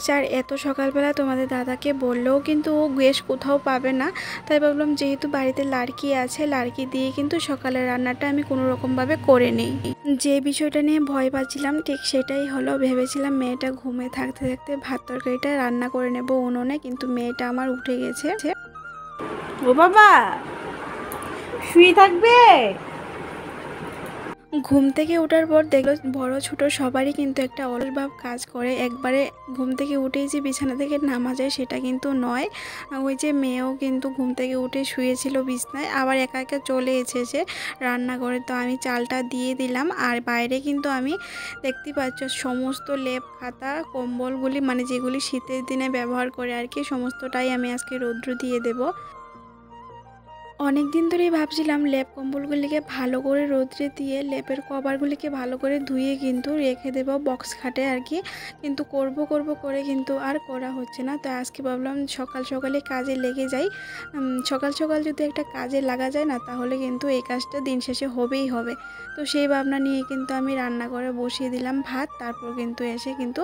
এসেছে। আর এত সকালবেলা তোমাদের দাদাকে বললেও কিন্তু ও গ্যাস কোথাও পাবে না, তাই ভাবলাম যেহেতু বাড়িতে লাড়কি আছে, লাড়কি দিয়ে কিন্তু সকালের রান্নাটা আমি কোনো রকমভাবে করে নিই। যে বিষয়টা নিয়ে ভয় পাচ্ছিলাম ঠিক সেটাই হলো। ভেবেছিলাম মেয়েটা ঘুমিয়ে থাকতে থাকতে ভাত তরকারিটা রান্না করে নেব উনুনে, কিন্তু মেয়েটা আমার উঠে গেছে। ও বাবা শুয়ে থাকবে। ঘুম থেকে ওঠার পর দেখলো বড় ছোট সবারই কিন্তু একটা অলস ভাব কাজ করে। একবারে ঘুম থেকে উঠেই যে বিছানা থেকে নামা যায় সেটা কিন্তু নয়। ওই যে মেয়েও কিন্তু ঘুম থেকে উঠে শুয়েছিল বিছনায়, আবার একা একা চলে এসেছে রান্নাঘরে। তো আমি চালটা দিয়ে দিলাম। আর বাইরে কিন্তু আমি দেখতে পাচ্ছ সমস্ত লেপ খাতা কম্বলগুলি, মানে যেগুলি শীতের দিনে ব্যবহার করে আর কি, সমস্তটাই আমি আজকে রৌদ্র দিয়ে দেবো। অনেক দিন ধরেই ভাবছিলাম লেপ কম্বলগুলিকে ভালো করে রোদ্রে দিয়ে লেপের কভারগুলিকে ভালো করে ধুয়ে কিন্তু রেখে দেবো বক্স খাটে আর কি, কিন্তু করব করে কিন্তু আর করা হচ্ছে না। তো আজকে ভাবলাম সকাল সকালে কাজে লেগে যাই। সকাল সকাল যদি একটা কাজে লাগা যায় না, তাহলে কিন্তু এই কাজটা দিন শেষে হবেই হবে। তো সেই ভাবনা নিয়ে কিন্তু আমি রান্না করে বসিয়ে দিলাম ভাত। তারপর কিন্তু এসে কিন্তু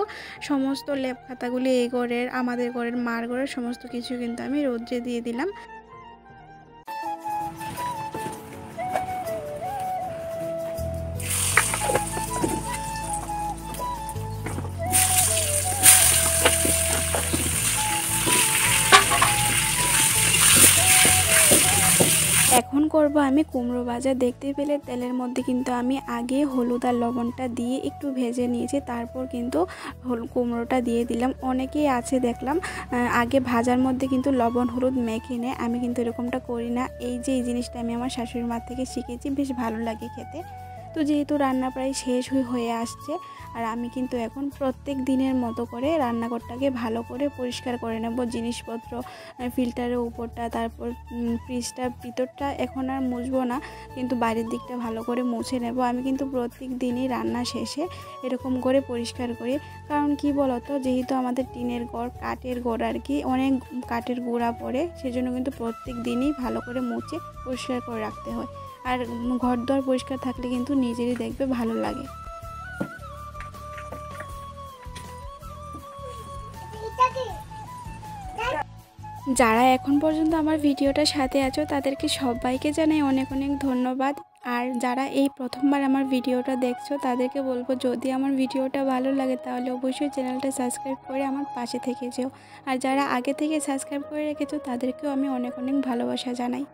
সমস্ত লেপ খাতাগুলি এই ঘরের, আমাদের ঘরের, মার ঘরের সমস্ত কিছু কিন্তু আমি রোদ্রে দিয়ে দিলাম। এখন করব আমি কুমড়ো ভাজা। দেখতে পেলে তেলের মধ্যে কিন্তু আমি আগে হলুদ আর লবণটা দিয়ে একটু ভেজে নিয়েছি, তারপর কিন্তু কুমড়োটা দিয়ে দিলাম। অনেকেই আছে দেখলাম আগে ভাজার মধ্যে কিন্তু লবণ হলুদ মেখে নেয়, আমি কিন্তু এরকমটা করি না। এই জিনিসটা আমি আমার শাশুড়ি মার থেকে শিখেছি, বেশ ভালো লাগে খেতে। তো যেহেতু রান্না প্রায় শেষ হয়ে আসছে, আর আমি কিন্তু এখন প্রত্যেক দিনের মতো করে রান্নাঘরটাকে ভালো করে পরিষ্কার করে নেব। জিনিসপত্র ফিল্টারের উপরটা, তারপর ফ্রিজটার ভিতরটা এখন আর মুছবো না, কিন্তু বাইরের দিকটা ভালো করে মুছে নেব। আমি কিন্তু প্রত্যেক দিনই রান্না শেষে এরকম করে পরিষ্কার করি। কারণ কি বলতো, যেহেতু আমাদের টিনের ঘর, কাঠের ঘর আর কি, অনেক কাঠের গুঁড়া পড়ে, সেজন্য কিন্তু প্রত্যেক দিনই ভালো করে মুছে পরিষ্কার করে রাখতে হয়। আর ঘর দর পরিষ্কার থাকলে কিন্তু নিজেরই দেখবে ভালো লাগে। যারা এখন পর্যন্ত আমার ভিডিওটার সাথে আছো তাদেরকে সবাইকে জানাই অনেক অনেক ধন্যবাদ। আর যারা এই প্রথমবার আমার ভিডিওটা দেখছো তাদেরকে বলবো, যদি আমার ভিডিওটা ভালো লাগে তাহলে অবশ্যই চ্যানেলটা সাবস্ক্রাইব করে আমার পাশে থেকে যেও। আর যারা আগে থেকে সাবস্ক্রাইব করে রেখেছো তাদেরকেও আমি অনেক অনেক ভালোবাসা জানাই।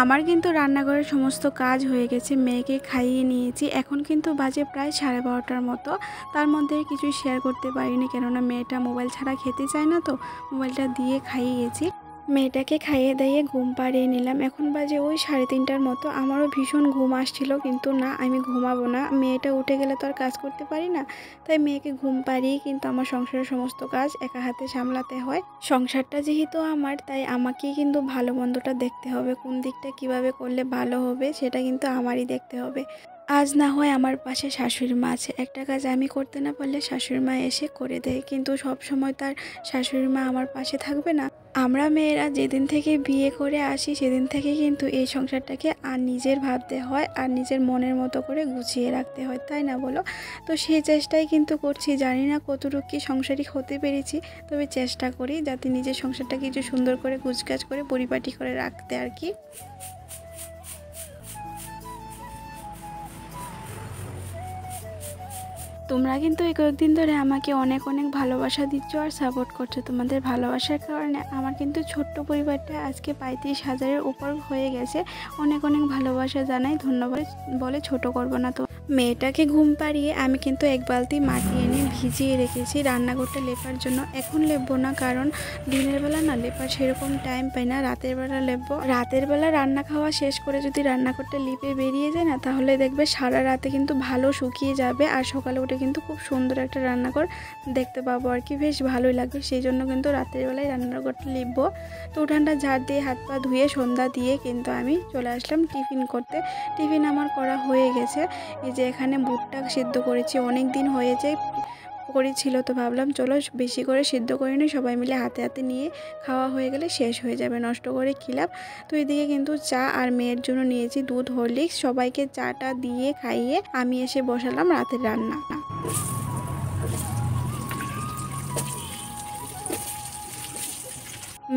আমার কিন্তু রান্নাঘরের সমস্ত কাজ হয়ে গেছে, মেয়েকে খাইয়ে নিয়েছি। এখন কিন্তু বাজে প্রায় 12:30টার মতো। তার মধ্যে কিছু শেয়ার করতে পারিনি, কেননা মেয়েটা মোবাইল ছাড়া খেতে চায় না, তো মোবাইলটা দিয়ে খাইয়ে গেছি। মেয়েটাকে খাইয়ে দাইয়ে ঘুম পাড়িয়ে নিলাম। এখন বাজে ওই 3:30টার মতো। আমারও ভীষণ ঘুম আসছিল, কিন্তু না, আমি ঘুমাবো না। মেয়েটা উঠে গেলে তো আর কাজ করতে পারি না, তাই মেয়েকে ঘুম পাড়িয়ে কিন্তু আমার সংসারের সমস্ত কাজ একা হাতে সামলাতে হয়। সংসারটা যেহেতু আমার, তাই আমাকেই কিন্তু ভালো মন্দটা দেখতে হবে। কোন দিকটা কিভাবে করলে ভালো হবে সেটা কিন্তু আমারই দেখতে হবে। আজ না হয় আমার পাশে শাশুড়ি মা আছে, একটা কাজ আমি করতে না পারলে শাশুড়ি মা এসে করে দেয়, কিন্তু সব সময় তার শাশুড়ি মা আমার পাশে থাকবে না। আমরা মেয়েরা যেদিন থেকে বিয়ে করে আসি সেদিন থেকে কিন্তু এই সংসারটাকে আর নিজের ভাবতে হয়, আর নিজের মনের মতো করে গুছিয়ে রাখতে হয়, তাই না বলো? তো সেই চেষ্টাই কিন্তু করছি। জানি না কতটুকু কি সংসারিক হতে পেরেছি, তবে চেষ্টা করি যাতে নিজের সংসারটাকে কিছু সুন্দর করে গুছগাছ করে পরিপাটি করে রাখতে আর কি। তোমরা কিন্তু এই কয়েকদিন ধরে আমাকে অনেক অনেক ভালোবাসা দিচ্ছ আর সাপোর্ট করছো। তোমাদের ভালোবাসার কারণে আমার কিন্তু ছোট্ট পরিবারটা আজকে 35,000-এর উপর হয়ে গেছে। অনেক অনেক ভালোবাসা জানাই, ধন্যবাদ বলে ছোট করব না। তো মেয়েটাকে ঘুম পাড়িয়ে আমি কিন্তু এক বালতি মাটি এনে ভিজিয়ে রেখেছি রান্নাঘরটা লেপার জন্য। এখন লেপবো না, কারণ দিনের বেলা না লেপার সেরকম টাইম পাই না, রাতের বেলা লেপবো। রাতের বেলা রান্না খাওয়া শেষ করে যদি রান্নাঘরটা লিপে বেরিয়ে যায় না, তাহলে দেখবে সারা রাতে কিন্তু ভালো শুকিয়ে যাবে, আর সকালে উঠে কিন্তু খুব সুন্দর একটা রান্নাঘর দেখতে পাবো আর কি, বেশ ভালোই লাগবে। সেই জন্য কিন্তু রাতের বেলায় রান্নাঘরটা লিপবো। তো উঠানটা ঝাড় দিয়ে হাত পা ধুয়ে সন্ধ্যা দিয়ে কিন্তু আমি চলে আসলাম টিফিন করতে। টিফিন আমার করা হয়ে গেছে। এই যে এখানে ভুট্টা সিদ্ধ করেছি, অনেক দিন হয়েছে করেছিল, তো ভাবলাম চলো বেশি করে সিদ্ধ করে নিই, সবাই মিলে হাতে হাতে নিয়ে খাওয়া হয়ে গেলে শেষ হয়ে যাবে, নষ্ট করে খিলাম। তো এদিকে কিন্তু চা আর মেয়ের জন্য নিয়েছি দুধ হরলিক্স। সবাইকে চাটা দিয়ে খাইয়ে আমি এসে বসালাম রাতের রান্না।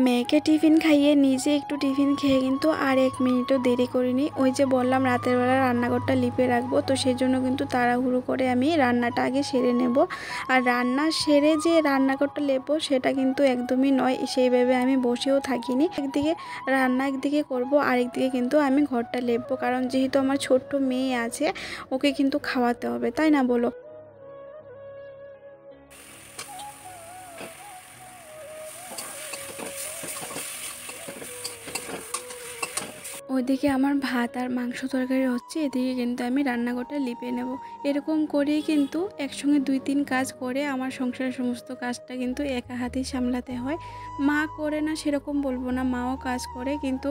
মেয়েকে টিফিন খাইয়ে নিজে একটু টিফিন খেয়ে কিন্তু আর 1 মিনিটও দেরি করিনি। ওই যে বললাম রাতের বেলা রান্নাঘরটা লিপে রাখবো, তো সেই জন্য কিন্তু তাড়াহুড়ো করে আমি রান্নাটা আগে সেরে নেব। আর রান্না সেরে যে রান্নাঘরটা লেপবো সেটা কিন্তু একদমই নয়, সেইভাবে আমি বসেও থাকিনি। একদিকে রান্না একদিকে করব, আরেকদিকে কিন্তু আমি ঘরটা লেপবো, কারণ যেহেতু আমার ছোট্ট মেয়ে আছে ওকে কিন্তু খাওয়াতে হবে, তাই না বলো? ওইদিকে আমার ভাত আর মাংস তরকারি হচ্ছে, এদিকে কিন্তু আমি রান্নাঘরটা লিপে নেব। এরকম করেই কিন্তু একসঙ্গে 2-3 কাজ করে আমার সংসারের সমস্ত কাজটা কিন্তু একা হাতেই সামলাতে হয়। মা করে না সেরকম বলবো না, মাও কাজ করে, কিন্তু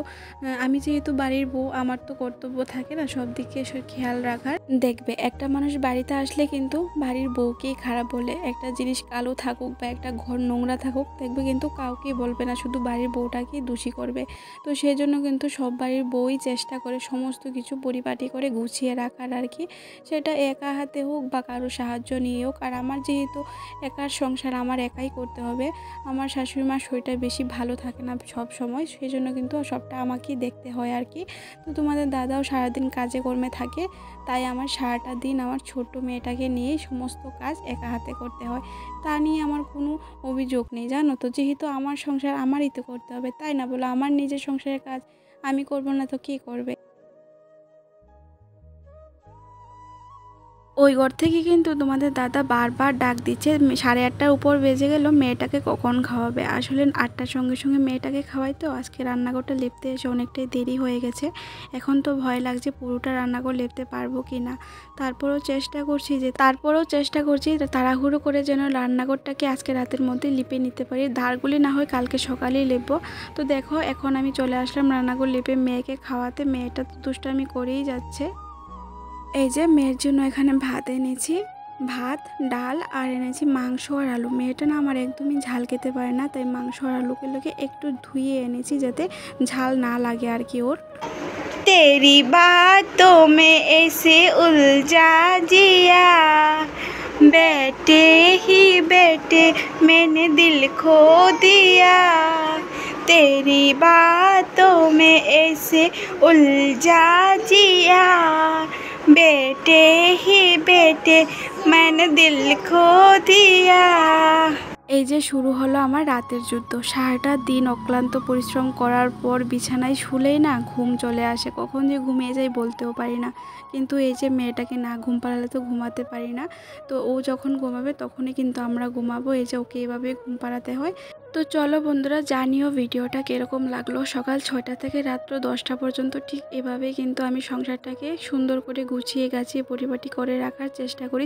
আমি যেহেতু বাড়ির বউ আমার তো কর্তব্য থাকে না সব দিকে খেয়াল রাখার। দেখবে একটা মানুষ বাড়িতে আসলে কিন্তু বাড়ির বউকেই খারাপ বলে, একটা জিনিস কালো থাকুক বা একটা ঘর নোংরা থাকুক দেখবে কিন্তু কাউকেই বলবে না, শুধু বাড়ির বউটাকেই দোষী করবে। তো সেই জন্য কিন্তু সব বাড়ির বউই চেষ্টা করে সমস্ত কিছু পরিপাটি করে গুছিয়ে রাখার আর কি, সেটা একা হাতে হোক বা কারো সাহায্য নিয়ে হোক। আর আমার যেহেতু একার সংসার আমার একাই করতে হবে, আমার শাশুড়ি মার শরীরটা বেশি ভালো থাকে না সব সময়, সেই জন্য কিন্তু সবটা আমাকেই দেখতে হয় আর কি। তো তোমাদের দাদাও সারাদিন কাজে কর্মে থাকে, তাই আমার সারাটা দিন আমার ছোট্ট মেয়েটাকে নিয়েই সমস্ত কাজ একা হাতে করতে হয়। তা নিয়ে আমার কোনো অভিযোগ নেই, জানো তো, যেহেতু আমার সংসার আমারই তো করতে হবে, তাই না বলো? আমার নিজের সংসারের কাজ আমি করব না তো কে করবে? ওই ঘর থেকে কিন্তু তোমাদের দাদা বারবার ডাক দিচ্ছে, 8:30টার উপর বেজে গেল, মেয়েটাকে কখন খাওয়াবে। আসলে 8টার সঙ্গে সঙ্গে মেয়েটাকে খাওয়াই, তো আজকে রান্নাঘরটা লেপতে এসে অনেকটাই দেরি হয়ে গেছে। এখন তো ভয় লাগছে পুরোটা রান্নাঘর লেপতে পারবো কি না। তারপরেও চেষ্টা করছি তাড়াহুড়ো করে যেন রান্নাঘরটাকে আজকে রাতের মধ্যে লিপে নিতে পারি, ধারগুলি না হয় কালকে সকালেই লেপবো। তো দেখো এখন আমি চলে আসলাম রান্নাঘর লেপে মেয়েকে খাওয়াতে। মেয়েটা তো দুষ্টামি করেই যাচ্ছে। এই যে মেয়ের জন্য এখানে ভাত এনেছি, ভাত ডাল আর এনেছি মাংস আর আলু। মেয়েটা না আমার একদমই ঝাল খেতে পারে না, তাই মাংস আর আলুগুলোকে একটু ধুয়ে এনেছি যাতে ঝাল না লাগে আর কি ওর। तेरी बातों में ऐसे उलझा जिया, बैठे ही बैठे मैंने दिल खो दिया, तेरी बातों में ऐसे उलझा जिया, बैठे ही बैठे मैंने दिल खो दिया। এই যে শুরু হলো আমার রাতের যুদ্ধ। সারাটা দিন অক্লান্ত পরিশ্রম করার পর বিছানায় শুলেই না ঘুম চলে আসে, কখন যে ঘুমিয়ে যাই বলতেও পারি না। কিন্তু এই যে মেয়েটাকে না ঘুম পাড়ালে তো ঘুমাতে পারি না, তো ও যখন ঘুমাবে তখনই কিন্তু আমরা ঘুমাবো। এই যে ওকে এইভাবে ঘুম পাড়াতে হয়। তো চলো বন্ধুরা, জানিও ভিডিওটা কীরকম লাগলো। সকাল 6টা থেকে রাত্র 10টা পর্যন্ত ঠিক এভাবেই কিন্তু আমি সংসারটাকে সুন্দর করে গুছিয়ে গাছিয়ে পরিপাটি করে রাখার চেষ্টা করি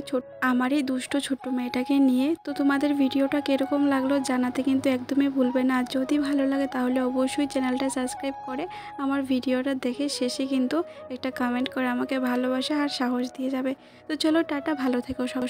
আমারই দুষ্ট ছোট্ট মেয়েটাকে নিয়ে। তো তোমাদের ভিডিওটা কীরকম লাগলো জানাতে কিন্তু একদমই ভুলবে না। আর যদি ভালো লাগে তাহলে অবশ্যই চ্যানেলটা সাবস্ক্রাইব করে আমার ভিডিওটা দেখে শেষে কিন্তু একটা কমেন্ট করে আমাকে ভালোবাসা আর সাহস দিয়ে যাবে। তো চলো টাটা, ভালো থেকো সবাই।